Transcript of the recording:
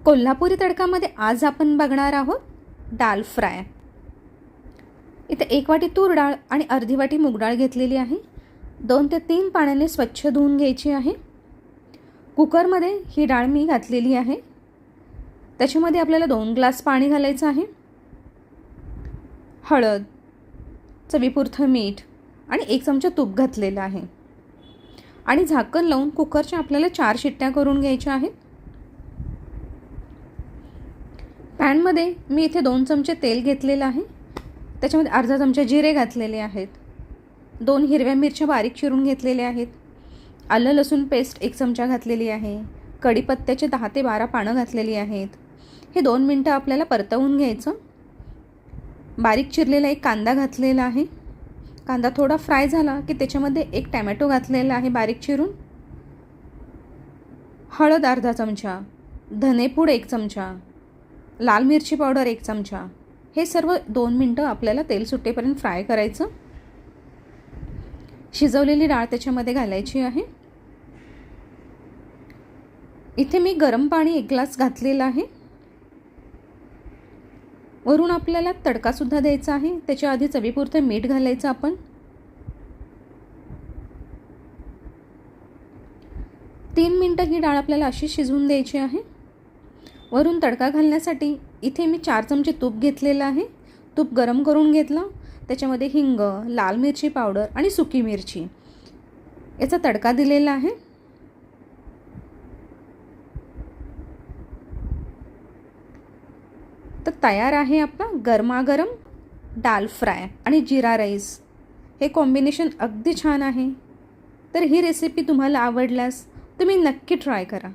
कोल्हापुरी तडकामध्ये आज आपण बघणार आहोत दाल फ्राय। इथे 1 वाटी तूर डाळ आणि अर्धी वाटी मूग डाळ घेतलेली आहे। 2 ते 3 पाण्याने स्वच्छ धुवून घ्यायची आहे। कुकरमध्ये ही डाळ मी घातलेली आहे। त्याच्यामध्ये आपल्याला 2 ग्लास पाणी घालायचं आहे। हळद, चवीपुरतं मीठ आणि 1 चमचा तूप घातलेलं आहे आणि झाकण लावून कुकरच्या आपल्याला 4 शिट्ट्या करून घ्यायच्या आहेत। पॅनमध्ये मी इथे 2 चमचे तेल घेतलेलं आहे। त्याच्यामध्ये अर्धा चमचा जिरे घातलेले आहेत। 2 हिरव्या मिरच्या बारीक चिरून घेतलेल्या आहेत। आलं लसूण पेस्ट 1 चमचा घातलेली आहे। कढीपत्त्याचे 10 ते 12 पानं घातलेली आहेत। हे 2 मिनिटं आपल्याला परतवून घ्यायचं। बारीक चिरलेला एक कांदा घातलेला आहे। कांदा थोडा फ्राय झाला की त्याच्यामध्ये 1 टोमॅटो घातलेला आहे बारीक चिरून। हळद अर्धा चमचा, धनेपूड 1 चमचा, लाल मिरची पावडर 1 चमचा। हे सर्व 2 मिनिटं आपल्याला तेल सुटेपर्यंत फ्राय करायचं। शिजवलेली डाळ त्याच्यामध्ये घालायची आहे। इथे मी गरम पाणी 1 ग्लास घातलेलं आहे। वरून आपल्याला तडका सुद्धा द्यायचा आहे। त्याच्या आधी चवीपुरतं मीठ घालायचं आपण। 3 मिनिटं ही डाळ आपल्याला अशी शिजवून द्यायची आहे। वरून तडका घालण्यासाठी इथे मी 4 चमचे तूप घेतलेलं आहे। तूप गरम करून घेतलं। त्याच्यामध्ये हिंग, लाल मिरची पावडर आणि सुकी मिरची याचा तडका दिलेला आहे। तर तयार आहे आपला गरमागरम दाल फ्राय आणि जीरा राईस। हे कॉम्बिनेशन अगदी छान आहे। तर ही रेसिपी तुम्हाला आवडल्यास तुम्ही नक्की ट्राय करा।